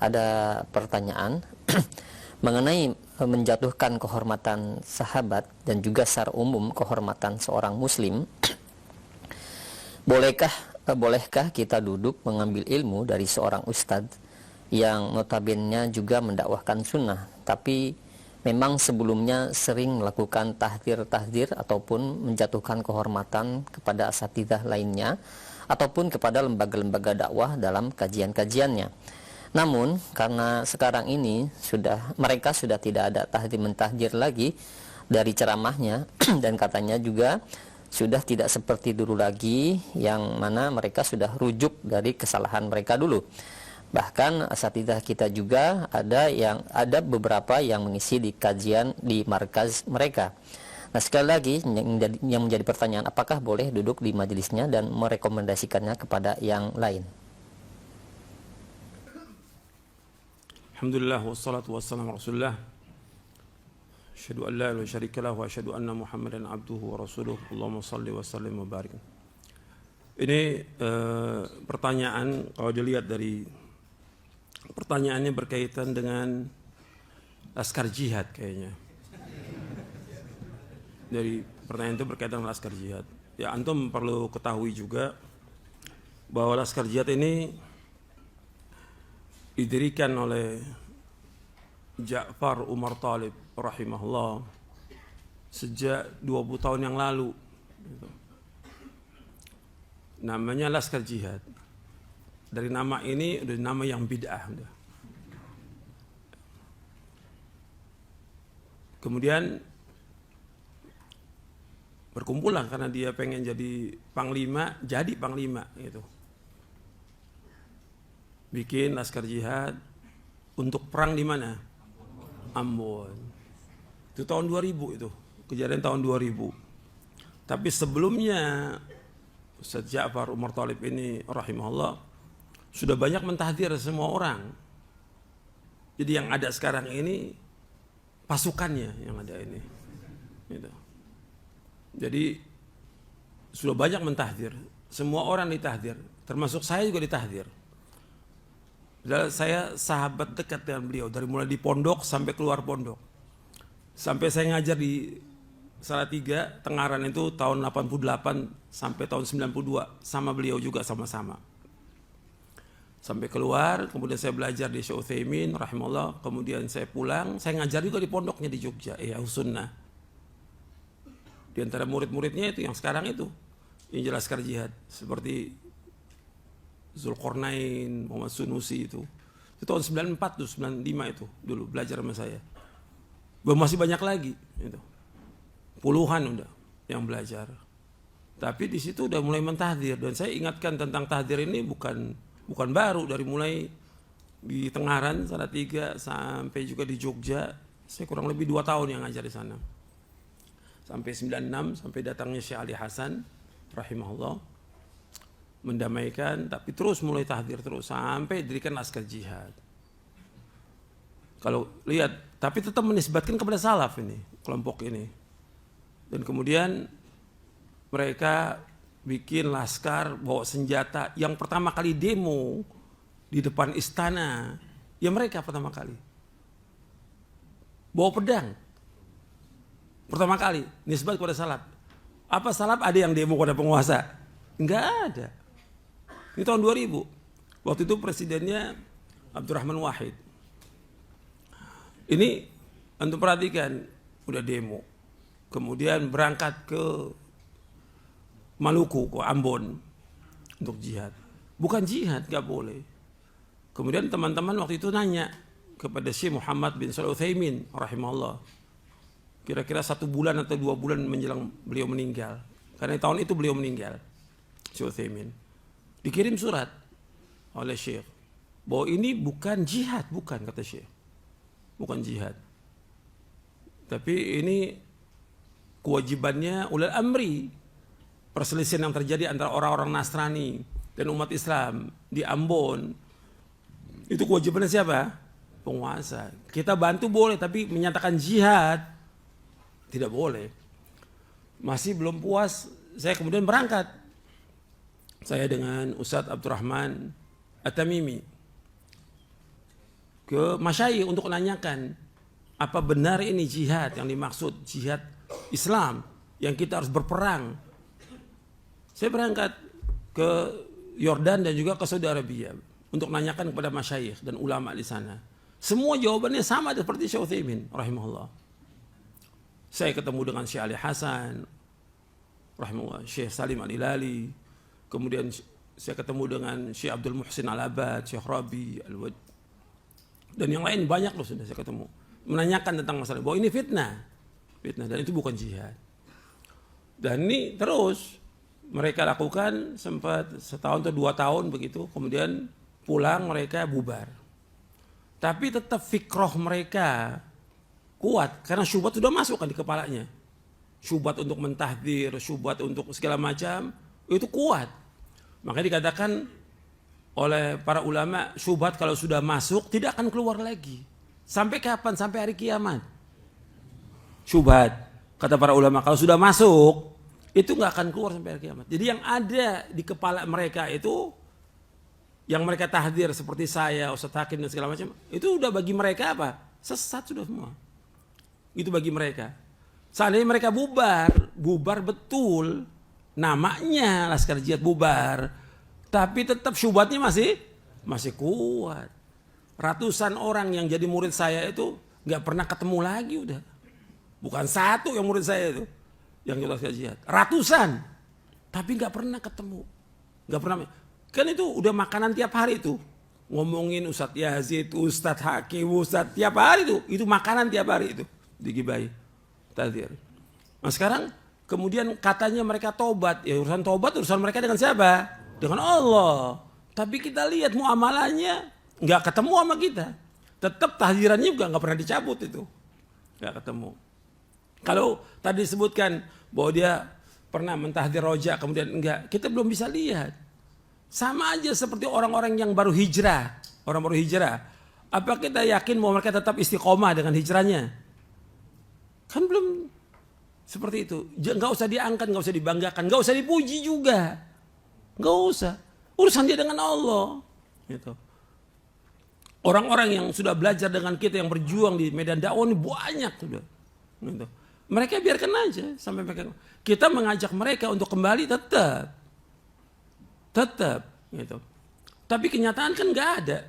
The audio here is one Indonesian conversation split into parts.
ada pertanyaan mengenai menjatuhkan kehormatan sahabat dan juga secara umum kehormatan seorang muslim. Bolehkah kita duduk mengambil ilmu dari seorang ustadz yang notabene juga mendakwahkan sunnah, tapi memang sebelumnya sering melakukan tahdir ataupun menjatuhkan kehormatan kepada asatidzah lainnya ataupun kepada lembaga-lembaga dakwah dalam kajian-kajiannya. Namun karena sekarang ini mereka sudah tidak ada tahdir lagi dari ceramahnya dan katanya juga sudah tidak seperti dulu lagi, yang mana mereka sudah rujuk dari kesalahan mereka dulu. Bahkan asatidzah kita juga ada beberapa yang mengisi di kajian di markaz mereka. Nah, sekali lagi yang menjadi pertanyaan, apakah boleh duduk di majelisnya dan merekomendasikannya kepada yang lain? Alhamdulillah wassalatu wassalamu ala Rasulillah. Asyhadu an la ilaha illa syarika lahu wa asyhadu anna Muhammadan abduhu wa rasuluh. Allahumma shalli wa sallim wa barik. Ini pertanyaan, kalau dilihat dari pertanyaannya berkaitan dengan laskar jihad kayaknya. Dari pertanyaan itu berkaitan dengan laskar jihad. Ya, antum perlu ketahui juga bahwa laskar jihad ini didirikan oleh Ja'far Umar Thalib rahimahullah sejak 20 tahun yang lalu. Namanya Laskar Jihad. Dari nama ini udah nama yang bid'ah udah. Kemudian berkumpullah karena dia pengen jadi panglima gitu. Bikin Laskar Jihad untuk perang di mana? Ambon. Itu tahun 2000 itu. Kejadian tahun 2000. Tapi sebelumnya Ustaz Ja'far Umar Thalib ini rahimahullah sudah banyak mentahdir semua orang. Jadi yang ada sekarang ini pasukannya yang ada ini. Gitu. Jadi sudah banyak mentahdir. Semua orang ditahdir. Termasuk saya juga ditahdir. Saya sahabat dekat dengan beliau dari mulai di pondok sampai keluar pondok. Sampai saya ngajar di Salatiga, Tengaran itu tahun 88 sampai tahun 92 sama beliau juga sama-sama. Sampai keluar, kemudian saya belajar di Syekh Utsaimin rahimahullah, kemudian saya pulang, saya ngajar juga di pondoknya di Jogja, Sunnah. Di antara murid-muridnya itu yang sekarang itu yang jelaskan jihad seperti Zulkarnain, Muhammad Sunusi itu tahun 94 tuh, 95 itu dulu belajar sama saya. Masih banyak lagi itu. Puluhan udah yang belajar. Tapi di situ udah mulai mentahdir, dan saya ingatkan tentang tahdir ini bukan baru, dari mulai di Tengaran Salatiga sampai juga di Jogja. Saya kurang lebih 2 tahun yang ngajar di sana. Sampai 96 sampai datangnya Syekh Ali Hasan rahimahullah mendamaikan, tapi terus mulai tahdir terus sampai dirikan Laskar Jihad. Kalau lihat, tapi tetap menisbatkan kepada salaf ini, kelompok ini. Dan kemudian mereka bikin laskar, bawa senjata. Yang pertama kali demo di depan istana, ya mereka pertama kali. Bawa pedang. Pertama kali, nisbat kepada salaf. Apa salaf ada yang demo kepada penguasa? Enggak ada. Ini tahun 2000. Waktu itu presidennya Abdurrahman Wahid. Ini antum perhatikan, udah demo. Kemudian berangkat ke Maluku, ke Ambon untuk jihad. Bukan jihad, gak boleh. Kemudian teman-teman waktu itu nanya kepada Syekh Muhammad bin Shalih Utsaimin rahimahullah. Kira-kira 1 bulan atau 2 bulan menjelang beliau meninggal. Karena tahun itu beliau meninggal, Syekh Utsaimin. Dikirim surat oleh Syekh bahwa ini bukan jihad, bukan, kata Syekh. Bukan jihad. Tapi ini kewajibannya ulil amri. Perselisihan yang terjadi antara orang-orang Nasrani dan umat Islam di Ambon. Itu kewajibannya siapa? Penguasa. Kita bantu boleh, tapi menyatakan jihad tidak boleh. Masih belum puas, saya kemudian berangkat. Saya dengan Ustadz Abdurrahman At-Tamimi ke masyayikh untuk menanyakan apa benar ini jihad yang dimaksud, jihad Islam yang kita harus berperang. Saya berangkat ke Yordan dan juga ke Saudi Arabia untuk menanyakan kepada masyayikh dan ulama di sana. Semua jawabannya sama seperti Syekh Utsaimin rahimahullah. Saya ketemu dengan Syekh Ali Hasan rahimahullah, Syekh Salim Al-Hilali, kemudian saya ketemu dengan Syekh Abdul Muhsin Al-Abad, Syekh Rabi Al-Wad, dan yang lain banyak loh sudah saya ketemu. Menanyakan tentang masalah bahwa ini fitnah dan itu bukan jihad. Dan ini terus mereka lakukan sempat setahun atau 2 tahun begitu, kemudian pulang mereka bubar. Tapi tetap fikroh mereka kuat karena syubhat sudah masuk kan di kepalanya. Syubhat untuk mentahdir, syubhat untuk segala macam itu kuat. Makanya dikatakan oleh para ulama, syubhat kalau sudah masuk tidak akan keluar lagi. Sampai kapan? Sampai hari kiamat. Syubhat, kata para ulama, kalau sudah masuk itu nggak akan keluar sampai hari kiamat. Jadi yang ada di kepala mereka itu, yang mereka tahdir seperti saya, Ustaz Hakim dan segala macam, itu udah bagi mereka apa? Sesat sudah semua. Itu bagi mereka. Seandainya mereka bubar betul, namanya Laskar Jihad bubar, tapi tetap syubhatnya masih kuat. Ratusan orang yang jadi murid saya itu nggak pernah ketemu lagi udah. Bukan satu yang murid saya itu yang ikut Laskar Jihad, ratusan, tapi nggak pernah ketemu, nggak pernah. Kan itu udah makanan tiap hari itu, ngomongin Ustadz Yazid, Ustadz Hakim, Ustadz tiap hari itu makanan tiap hari itu digibahi, tadir. Nah sekarang kemudian katanya mereka tobat, ya urusan tobat urusan mereka dengan siapa? Dengan Allah. Tapi kita lihat muamalannya nggak ketemu sama kita, tetap tahdirannya juga nggak pernah dicabut itu, nggak ketemu. Kalau tadi disebutkan bahwa dia pernah mentahdir roja kemudian enggak, kita belum bisa lihat. Sama aja seperti orang-orang yang baru hijrah, orang baru hijrah. Apa kita yakin bahwa mereka tetap istiqomah dengan hijrahnya? Kan belum seperti itu. Nggak usah diangkat, nggak usah dibanggakan, nggak usah dipuji juga, nggak usah. Urusan dia dengan Allah. Gitu. Orang-orang yang sudah belajar dengan kita yang berjuang di medan dakwah ini banyak sudah. Gitu. Mereka biarkan aja sampai mereka. Kita mengajak mereka untuk kembali tetap, gitu. Tapi kenyataan kan nggak ada.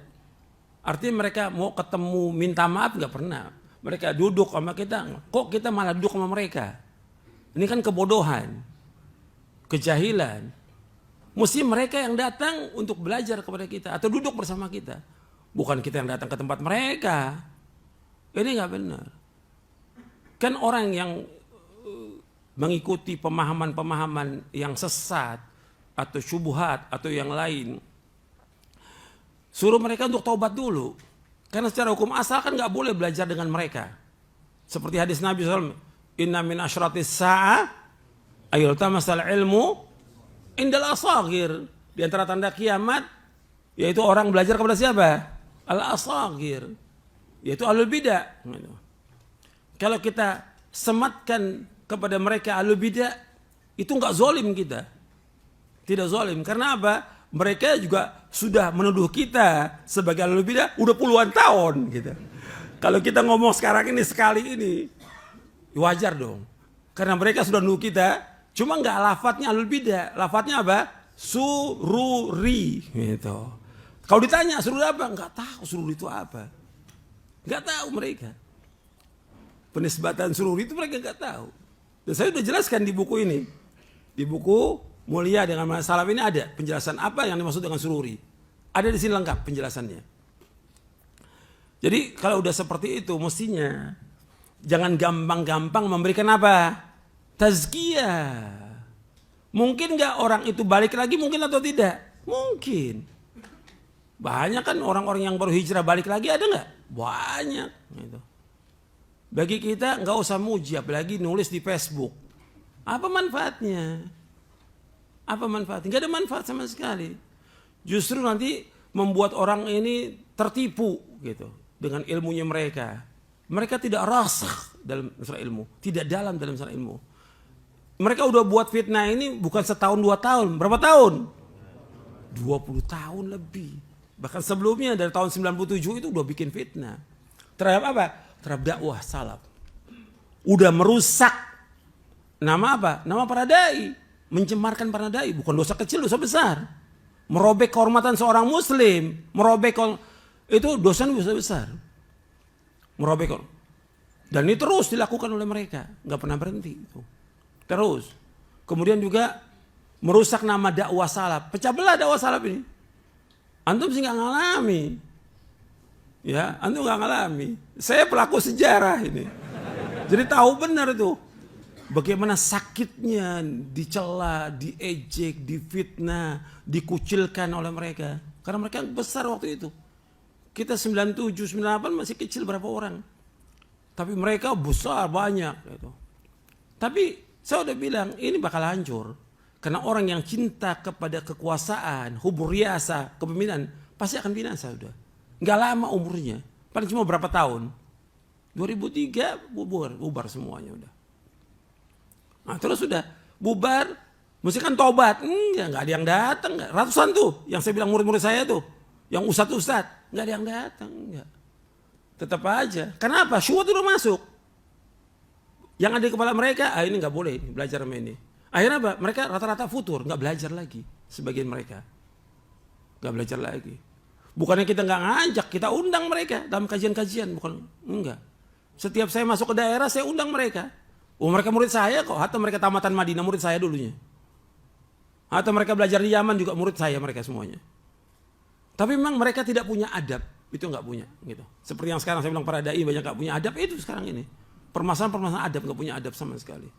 Artinya mereka mau ketemu minta maaf nggak pernah. Mereka duduk sama kita, kok kita malah duduk sama mereka? Ini kan kebodohan, kejahilan. Mesti mereka yang datang untuk belajar kepada kita atau duduk bersama kita, bukan kita yang datang ke tempat mereka. Ini nggak benar. Kan orang yang mengikuti pemahaman-pemahaman yang sesat atau syubhat atau yang lain, suruh mereka untuk taubat dulu. Karena secara hukum asal kan nggak boleh belajar dengan mereka. Seperti hadis Nabi SAW, inna min asyratis sa'ah ayul tamasal ilmu indal asagir. Di antara tanda kiamat, yaitu orang belajar kepada siapa? Al-asagir, yaitu alul bidah. Kalau kita sematkan kepada mereka alul bidah, itu nggak zolim kita. Tidak zolim. Karena apa? Mereka juga sudah menuduh kita sebagai alul bidah udah puluhan tahun gitu. Kalau kita ngomong sekarang ini sekali ini wajar dong. Karena mereka sudah nuduh kita, cuma nggak lafadznya alul bidah. Lafadznya apa? Sururi gitu. Kalau ditanya sururi apa? Nggak tahu sururi itu apa. Nggak tahu mereka. Penisbatan sururi itu mereka nggak tahu. Dan saya sudah jelaskan di buku ini. Di buku Mulia dengan Masalah ini ada penjelasan apa yang dimaksud dengan sururi. Ada di sini lengkap penjelasannya. Jadi kalau udah seperti itu mestinya jangan gampang-gampang memberikan apa? Tazkiyah. Mungkin nggak orang itu balik lagi mungkin atau tidak? Mungkin. Banyak kan orang-orang yang baru hijrah balik lagi ada nggak? Banyak. Gitu. Bagi kita nggak usah muji, apalagi nulis di Facebook. Apa manfaatnya? Apa manfaatnya? Nggak ada manfaat sama sekali. Justru nanti membuat orang ini tertipu gitu dengan ilmunya mereka. Mereka tidak rasakh dalam masalah ilmu, tidak dalam masalah ilmu. Mereka udah buat fitnah ini bukan setahun 2 tahun, berapa tahun? 20 tahun lebih. Bahkan sebelumnya dari tahun 97 itu udah bikin fitnah. Terhadap apa? Terhadap dakwah salaf. Udah merusak nama apa? Nama para dai. Mencemarkan para dai. Bukan dosa kecil, dosa besar. Merobek kehormatan seorang muslim. Itu dosa besar. Merobek. Dan ini terus dilakukan oleh mereka. Nggak pernah berhenti. Terus. Kemudian juga merusak nama dakwah salaf. Pecah belah dakwah salaf ini. Antum sih nggak ngalami. Ya, antum nggak ngalami. Saya pelaku sejarah ini. Jadi tahu benar itu. Bagaimana sakitnya dicela, diejek, difitnah, dikucilkan oleh mereka. Karena mereka besar waktu itu. Kita 97, 98 masih kecil berapa orang. Tapi mereka besar banyak. Gitu. Tapi saya udah bilang ini bakal hancur. Karena orang yang cinta kepada kekuasaan, hubur riasa, kepemimpinan, pasti akan binasa udah. Nggak lama umurnya. Paling cuma berapa tahun. 2003 bubar semuanya udah. Nah terus sudah bubar, mesti kan tobat. Nggak ada yang datang. Ratusan tuh, yang saya bilang murid-murid saya tuh. Yang ustadz, nggak ada yang datang. Enggak. Tetap aja. Kenapa? Syubhat udah masuk. Yang ada di kepala mereka, ini nggak boleh belajar sama ini. Akhirnya apa? Mereka rata-rata futur, nggak belajar lagi. Sebagian mereka. Nggak belajar lagi. Bukannya kita nggak ngajak, kita undang mereka dalam kajian-kajian. Enggak. Setiap saya masuk ke daerah, saya undang mereka. Oh mereka murid saya kok, atau mereka tamatan Madinah murid saya dulunya. Atau mereka belajar di Yaman juga murid saya mereka semuanya. Tapi memang mereka tidak punya adab, itu nggak punya. Gitu. Seperti yang sekarang saya bilang para dai banyak nggak punya adab itu sekarang ini. Permasalahan adab nggak punya adab sama sekali.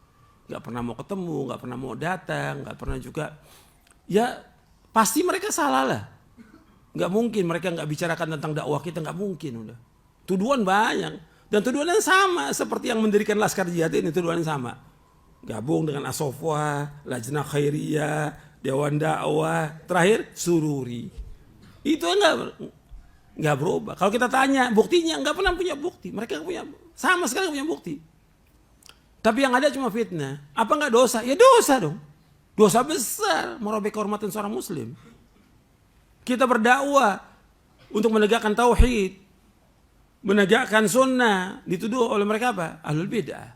Nggak pernah mau ketemu, nggak pernah mau datang, nggak pernah juga. Ya pasti mereka salah lah. Nggak mungkin mereka nggak bicarakan tentang dakwah kita, nggak mungkin udah. Tuduhan banyak. Dan tuduhannya sama seperti yang mendirikan Laskar Jihad ini, tuduhannya sama. Gabung dengan As-Sofwa, Lajnah Khairiyah, Dewan Dakwah, terakhir Sururi. Itu nggak berubah. Kalau kita tanya buktinya, nggak pernah punya bukti. Mereka punya, sama sekali punya bukti. Tapi yang ada cuma fitnah. Apa nggak dosa? Ya dosa dong. Dosa besar merobek kehormatan seorang muslim. Kita berdakwah untuk menegakkan tauhid, menegakkan sunnah, dituduh oleh mereka apa? Ahlul bidah.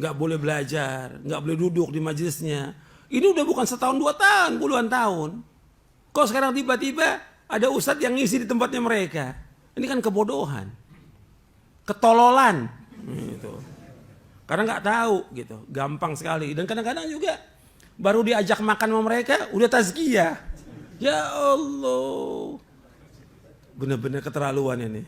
Nggak boleh belajar, nggak boleh duduk di majelisnya. Ini udah bukan setahun 2 tahun, puluhan tahun. Kok sekarang tiba-tiba ada ustadz yang ngisi di tempatnya mereka? Ini kan kebodohan, ketololan, gitu. Karena nggak tahu, gitu, gampang sekali. Dan kadang-kadang juga baru diajak makan sama mereka, udah tazkiyah. Ya Allah, benar-benar keterlaluan ini.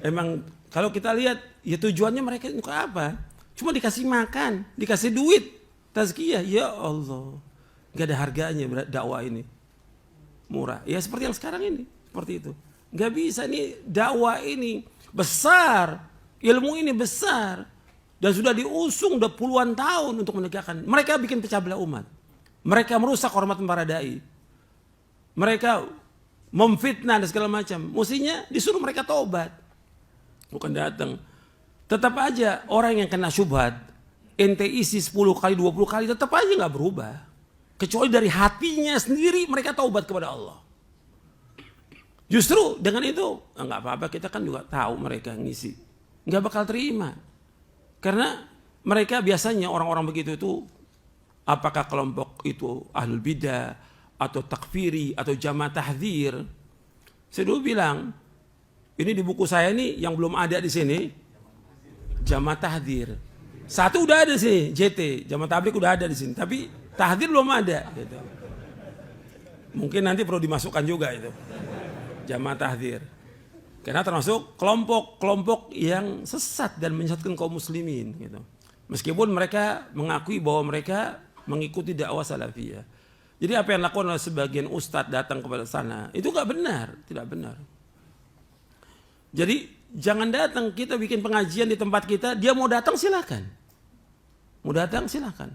Emang kalau kita lihat, ya tujuannya mereka untuk apa? Cuma dikasih makan, dikasih duit, tazkiyah. Ya Allah, nggak ada harganya dakwah ini. Murah. Ya seperti yang sekarang ini, seperti itu. Nggak bisa nih dakwah ini besar, ilmu ini besar, dan sudah diusung udah puluhan tahun untuk menegakkan. Mereka bikin pecah belah umat. Mereka merusak hormat para dai. Mereka memfitnah dan segala macam. Mestinya disuruh mereka tobat. Bukan datang. Tetap aja orang yang kena syubhat, ente isi 10 kali, 20 kali, tetap aja nggak berubah. Kecuali dari hatinya sendiri mereka taubat kepada Allah. Justru dengan itu, nggak apa-apa, kita kan juga tahu mereka ngisi. Nggak bakal terima. Karena mereka biasanya orang-orang begitu itu, apakah kelompok itu ahlul bidah, atau takfiri, atau jamaah tahdzir. Saya dulu bilang, ini di buku saya ini yang belum ada di sini, jamaah tahdzir. Satu udah ada sih, JT, jamaah tabligh udah ada di sini, tapi tahdzir belum ada. Gitu. Mungkin nanti perlu dimasukkan juga itu, jamaah tahdzir. Karena termasuk kelompok-kelompok yang sesat dan menyesatkan kaum muslimin. Gitu. Meskipun mereka mengakui bahwa mereka mengikuti dakwah salafiyah. Jadi apa yang dilakukan oleh sebagian ustadz datang kepada sana, itu gak benar, tidak benar. Jadi jangan datang, kita bikin pengajian di tempat kita, dia mau datang silakan. Mau datang silakan.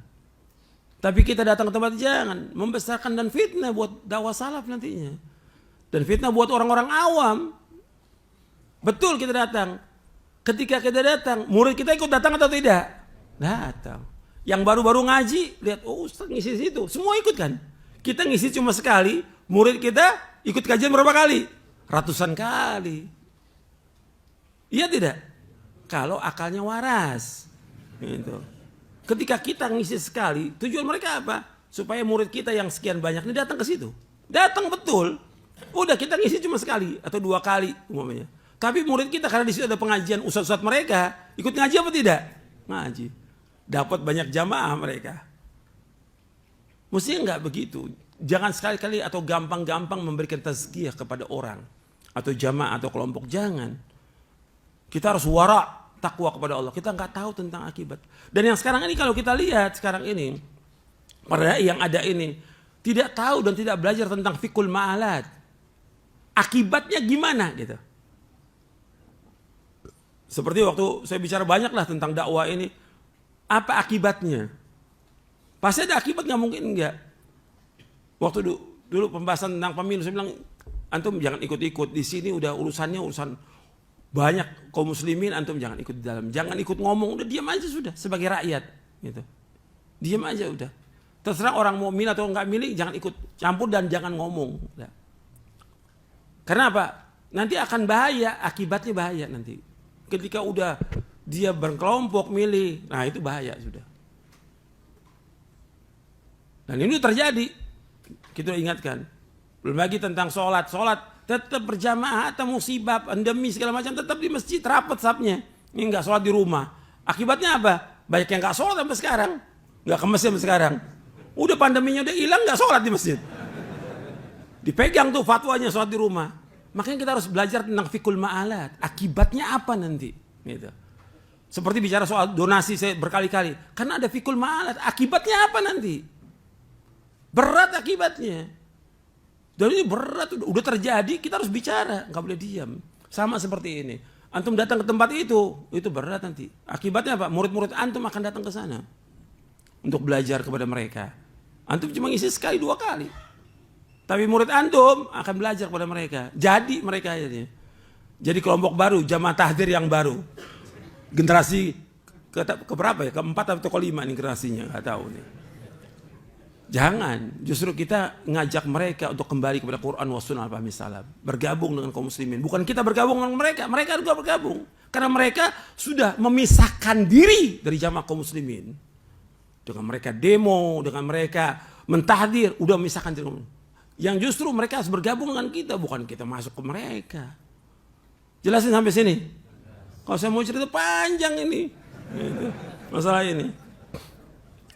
Tapi kita datang ke tempat jangan, membesarkan dan fitnah buat dakwah salaf nantinya. Dan fitnah buat orang-orang awam. Betul kita datang. Ketika kita datang, murid kita ikut datang atau tidak? Datang. Yang baru-baru ngaji, lihat, oh ustaz ngisi situ, semua ikut kan? Kita ngisi cuma sekali, murid kita ikut kajian berapa kali? Ratusan kali. Iya tidak? Kalau akalnya waras. Gitu. Ketika kita ngisi sekali, tujuan mereka apa? Supaya murid kita yang sekian banyak ini datang ke situ. Datang betul. Udah kita ngisi cuma sekali atau 2 kali umumnya. Tapi murid kita karena di situ ada pengajian ustadz-ustadz mereka, ikut ngaji apa tidak? Ngaji. Dapat banyak jamaah mereka. Mestinya enggak begitu. Jangan sekali-kali atau gampang-gampang memberikan tazkiyah kepada orang atau jamaah atau kelompok, jangan. Kita harus wara, takwa kepada Allah. Kita nggak tahu tentang akibat. Dan yang sekarang ini kalau kita lihat sekarang ini, para yang ada ini tidak tahu dan tidak belajar tentang fikul ma'alat. Akibatnya gimana gitu. Seperti waktu saya bicara banyak lah tentang dakwah ini, apa akibatnya? Pasti ada akibat, nggak mungkin enggak. Waktu dulu pembahasan tentang pemilu, saya bilang antum jangan ikut-ikut di sini, udah urusan banyak kaum muslimin, antum jangan ikut di dalam, jangan ikut ngomong, udah diam aja sudah sebagai rakyat gitu. Diam aja udah. Terserah orang mau milih atau enggak milih, jangan ikut campur dan jangan ngomong. Udah. Karena apa? Nanti akan bahaya, akibatnya bahaya nanti. Ketika udah dia berkelompok milih, nah itu bahaya sudah. Dan ini terjadi. Kita ingatkan. Belum lagi tentang sholat tetap berjamaah atau musibah, pandemi segala macam tetap di masjid rapat safnya. Ini enggak sholat di rumah. Akibatnya apa? Banyak yang enggak sholat sampai sekarang. Enggak ke masjid sampai sekarang. Udah pandeminya udah hilang, enggak sholat di masjid. Dipegang tuh fatwanya sholat di rumah. Makanya kita harus belajar tentang fikul ma'alat. Akibatnya apa nanti? Gitu. Seperti bicara soal donasi saya berkali-kali. Karena ada fikul ma'alat. Akibatnya apa nanti? Berat akibatnya. Dan ini berat, udah terjadi, kita harus bicara, nggak boleh diam. Sama seperti ini. Antum datang ke tempat itu berat nanti. Akibatnya apa? Murid-murid antum akan datang ke sana untuk belajar kepada mereka. Antum cuma ngisi sekali 2 kali. Tapi murid antum akan belajar kepada mereka. Jadi mereka aja. Jadi kelompok baru, jamaah tahdir yang baru. Generasi ke berapa ya? Keempat atau kelima nih generasinya, nggak tahu nih. Jangan, justru kita ngajak mereka untuk kembali kepada Quran wa sunnah al-fahmi salam. Bergabung dengan kaum muslimin. Bukan kita bergabung dengan mereka, mereka juga bergabung. Karena mereka sudah memisahkan diri dari jamaah kaum muslimin. Dengan mereka demo, dengan mereka mentahdir, udah memisahkan diri. Yang justru mereka harus bergabung dengan kita, bukan kita masuk ke mereka. Jelasin sampai sini? Kalau saya mau cerita panjang ini. Masalah ini.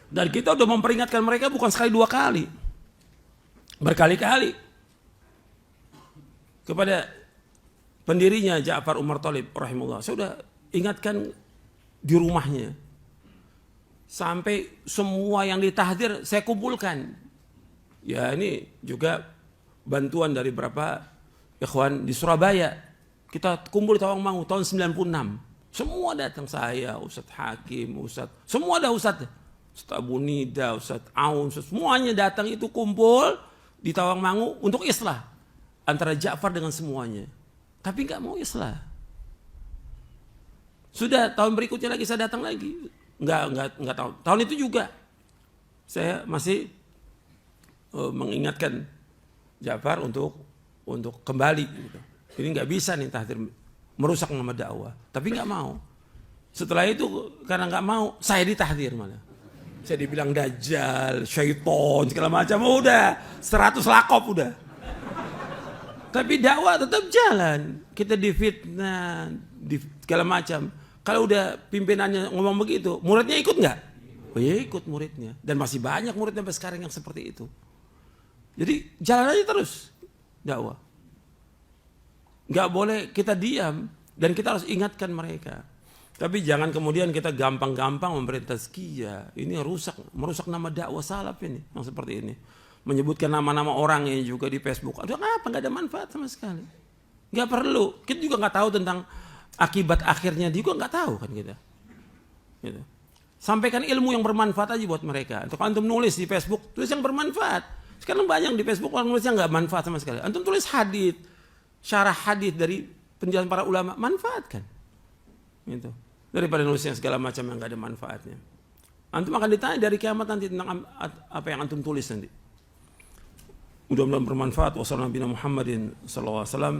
Dan kita udah memperingatkan mereka bukan sekali 2 kali. Berkali-kali. Kepada pendirinya Ja'far Umar Thalib rahimahullah. Saya udah ingatkan di rumahnya. Sampai semua yang ditahdir saya kumpulkan. Ya ini juga bantuan dari beberapa ikhwan di Surabaya. Kita kumpul di Tawangmangu tahun 96. Semua datang, saya, Ustadz Hakim, Ustadz. Semua ada Ustadz. Ustadz Abu Nida, Ustadz Aun, semuanya datang itu kumpul di Tawangmangu untuk islah antara Ja'far dengan semuanya. Tapi nggak mau islah. Sudah tahun berikutnya lagi saya datang lagi, nggak tahu. Tahun itu juga saya masih mengingatkan Ja'far untuk kembali. Gitu. Ini nggak bisa nih tahdir merusak nama dakwah. Tapi nggak mau. Setelah itu karena nggak mau, saya ditahdir malah. Saya dibilang dajjal, syaiton, segala macam. Udah, 100 lakop udah. Tapi dakwah tetap jalan. Kita difitnah, segala macam. Kalau udah pimpinannya ngomong begitu, muridnya ikut nggak? Oh ya ikut muridnya. Dan masih banyak muridnya sampai sekarang yang seperti itu. Jadi jalan aja terus dakwah. Nggak boleh kita diam. Dan kita harus ingatkan mereka. Tapi jangan kemudian kita gampang-gampang memberi tazkiyah. Ini merusak nama dakwah salaf ini, yang seperti ini. Menyebutkan nama-nama orang yang juga di Facebook. Aduh apa, nggak ada manfaat sama sekali. Nggak perlu. Kita juga nggak tahu tentang akibat akhirnya, dia juga nggak tahu kan kita. Gitu. Sampaikan ilmu yang bermanfaat aja buat mereka. Untuk antum nulis di Facebook, tulis yang bermanfaat. Sekarang banyak di Facebook orang nulis yang nggak manfaat sama sekali. Antum tulis hadits, syarah hadits dari penjelasan para ulama, manfaatkan. Gitu. Daripada nulis yang segala macam yang gak ada manfaatnya. Antum akan ditanya dari kiamat nanti tentang apa yang antum tulis nanti. Mudah-mudahan bermanfaat. Wassalamualaikum Muhammadin sallallahu alaihi wasallam.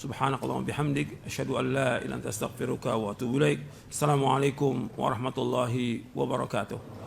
Subhanakallahumma bihamdik asyhadu an la ilaha illa anta astaghfiruka wa atubu ilaik. Assalamualaikum warahmatullahi wabarakatuh.